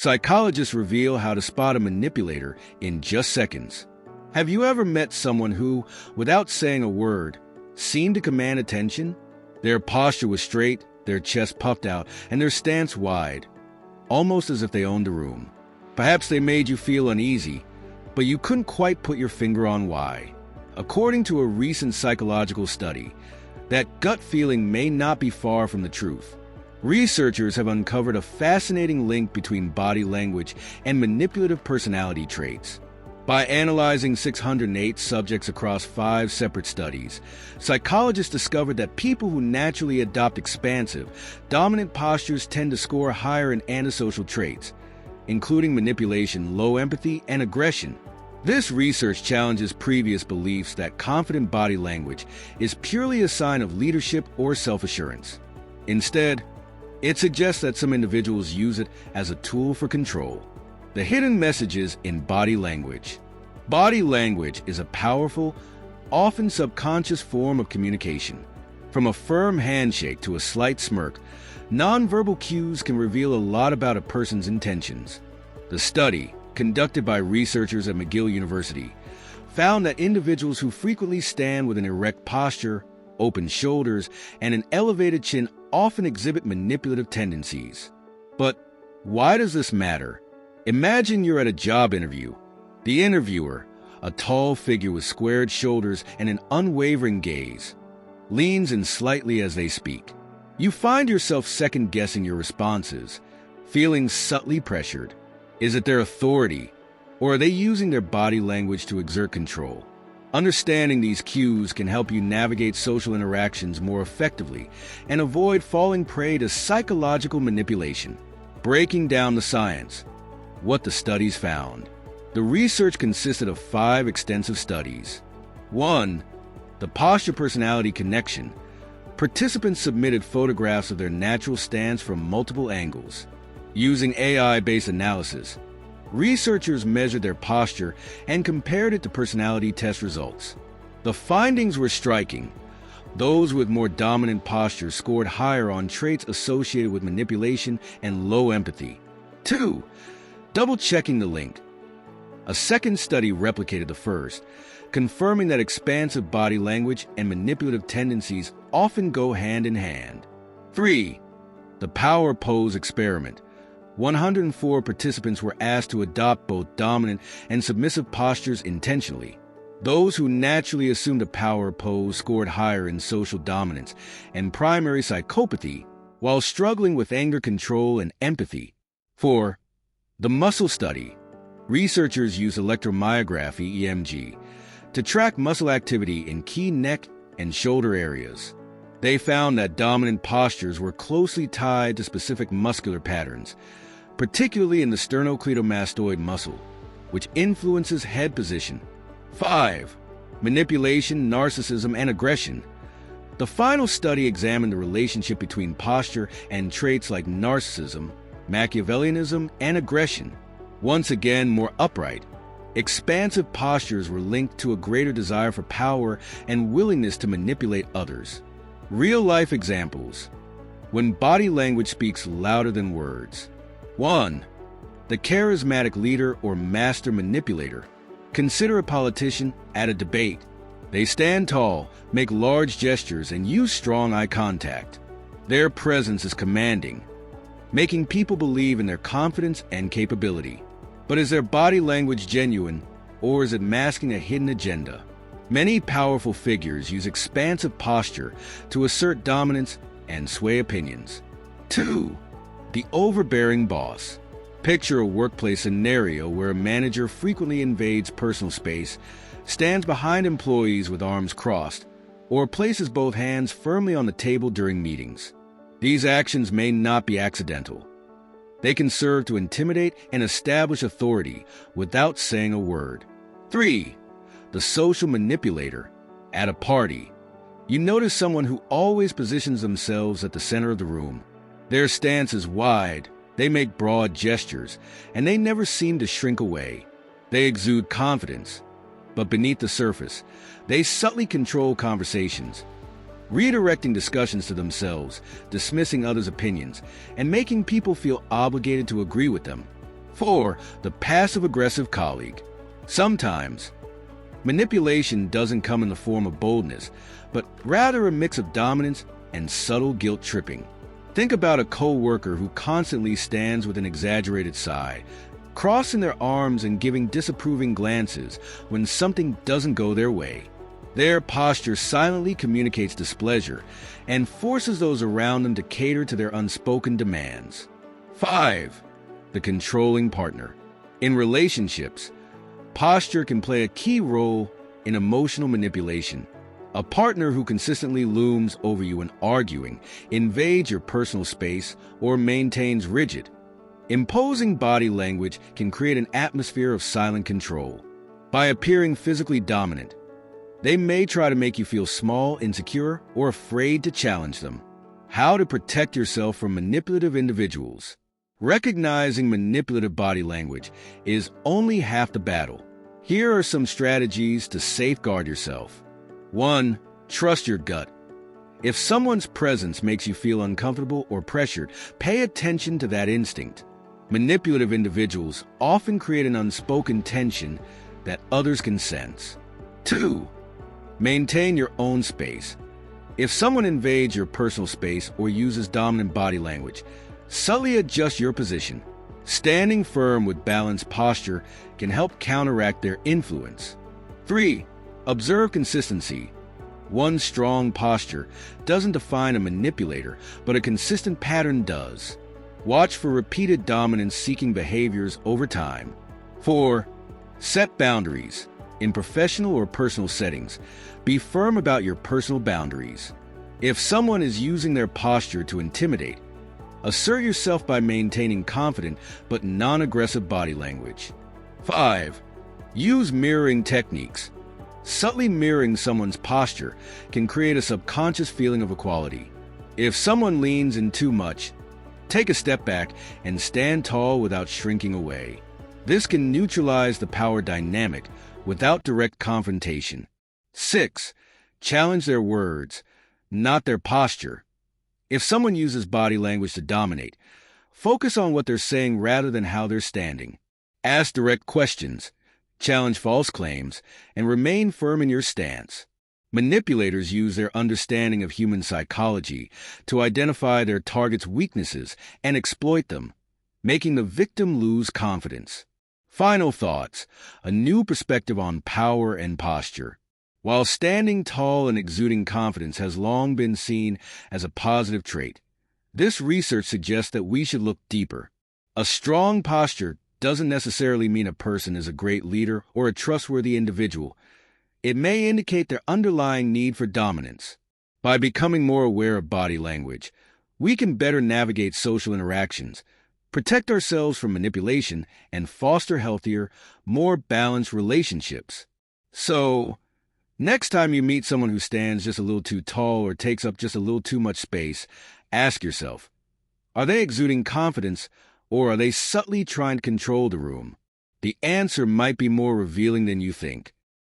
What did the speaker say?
Psychologists reveal how to spot a manipulator in just seconds. Have you ever met someone who, without saying a word, seemed to command attention? Their posture was straight, their chest puffed out, and their stance wide, almost as if they owned the room. Perhaps they made you feel uneasy, but you couldn't quite put your finger on why. According to a recent psychological study, that gut feeling may not be far from the truth. Researchers have uncovered a fascinating link between body language and manipulative personality traits. By analyzing 608 subjects across 5 separate studies, psychologists discovered that people who naturally adopt expansive, dominant postures tend to score higher in antisocial traits, including manipulation, low empathy, and aggression. This research challenges previous beliefs that confident body language is purely a sign of leadership or self-assurance. Instead, it suggests that some individuals use it as a tool for control. The hidden messages in body language. Body language is a powerful, often subconscious form of communication. From a firm handshake to a slight smirk, nonverbal cues can reveal a lot about a person's intentions. The study, conducted by researchers at McGill University, found that individuals who frequently stand with an erect posture, open shoulders, and an elevated chin often exhibit manipulative tendencies. But why does this matter? Imagine you're at a job interview. The interviewer, a tall figure with squared shoulders and an unwavering gaze, leans in slightly as they speak. You find yourself second-guessing your responses, feeling subtly pressured. Is it their authority, or are they using their body language to exert control? Understanding these cues can help you navigate social interactions more effectively and avoid falling prey to psychological manipulation. Breaking down the science. What the studies found. The research consisted of 5 extensive studies. 1. The posture-personality connection. Participants submitted photographs of their natural stance from multiple angles. Using AI-based analysis, researchers measured their posture and compared it to personality test results. The findings were striking. Those with more dominant postures scored higher on traits associated with manipulation and low empathy. 2. Double-checking the link. A second study replicated the first, confirming that expansive body language and manipulative tendencies often go hand in hand. 3. The power pose experiment. 104 participants were asked to adopt both dominant and submissive postures intentionally. Those who naturally assumed a power pose scored higher in social dominance and primary psychopathy, while struggling with anger control and empathy. 4. The muscle study. Researchers used electromyography (EMG) to track muscle activity in key neck and shoulder areas. They found that dominant postures were closely tied to specific muscular patterns, particularly in the sternocleidomastoid muscle, which influences head position. 5. Manipulation, narcissism, and aggression. The final study examined the relationship between posture and traits like narcissism, Machiavellianism, and aggression. Once again, more upright, expansive postures were linked to a greater desire for power and willingness to manipulate others. Real-life examples. When body language speaks louder than words. 1. The charismatic leader or master manipulator. Consider a politician at a debate. They stand tall, make large gestures, and use strong eye contact. Their presence is commanding, making people believe in their confidence and capability. But is their body language genuine, or is it masking a hidden agenda? Many powerful figures use expansive posture to assert dominance and sway opinions. 2. The overbearing boss. Picture a workplace scenario where a manager frequently invades personal space, stands behind employees with arms crossed, or places both hands firmly on the table during meetings. These actions may not be accidental. They can serve to intimidate and establish authority without saying a word. 3. The social manipulator. At a party, you notice someone who always positions themselves at the center of the room. Their stance is wide, they make broad gestures, and they never seem to shrink away. They exude confidence, but beneath the surface, they subtly control conversations, redirecting discussions to themselves, dismissing others' opinions, and making people feel obligated to agree with them. 4. The passive-aggressive colleague. Sometimes, manipulation doesn't come in the form of boldness, but rather a mix of dominance and subtle guilt-tripping. Think about a co-worker who constantly stands with an exaggerated sigh, crossing their arms and giving disapproving glances when something doesn't go their way. Their posture silently communicates displeasure and forces those around them to cater to their unspoken demands. 5. The controlling partner. In relationships, posture can play a key role in emotional manipulation. A partner who consistently looms over you when arguing, invades your personal space, or maintains rigid, imposing body language can create an atmosphere of silent control. By appearing physically dominant, they may try to make you feel small, insecure, or afraid to challenge them. How to protect yourself from manipulative individuals. Recognizing manipulative body language is only half the battle. Here are some strategies to safeguard yourself. 1. Trust your gut. If someone's presence makes you feel uncomfortable or pressured, pay attention to that instinct. Manipulative individuals often create an unspoken tension that others can sense. 2. Maintain your own space. If someone invades your personal space or uses dominant body language, subtly adjust your position. Standing firm with balanced posture can help counteract their influence. 3. Observe consistency. One strong posture doesn't define a manipulator, but a consistent pattern does. Watch for repeated dominance-seeking behaviors over time. 4. Set boundaries. In professional or personal settings, be firm about your personal boundaries. If someone is using their posture to intimidate, assert yourself by maintaining confident but non-aggressive body language. 5. Use mirroring techniques. Subtly mirroring someone's posture can create a subconscious feeling of equality. If someone leans in too much, take a step back and stand tall without shrinking away. This can neutralize the power dynamic without direct confrontation. 6. Challenge their words, not their posture. If someone uses body language to dominate, focus on what they're saying rather than how they're standing. Ask direct questions, challenge false claims, and remain firm in your stance. Manipulators use their understanding of human psychology to identify their target's weaknesses and exploit them, making the victim lose confidence. Final thoughts, a new perspective on power and posture. While standing tall and exuding confidence has long been seen as a positive trait, this research suggests that we should look deeper. A strong posture doesn't necessarily mean a person is a great leader or a trustworthy individual. It may indicate their underlying need for dominance. By becoming more aware of body language, we can better navigate social interactions, protect ourselves from manipulation, and foster healthier, more balanced relationships. So, next time you meet someone who stands just a little too tall or takes up just a little too much space, ask yourself, are they exuding confidence or are they subtly trying to control the room? The answer might be more revealing than you think.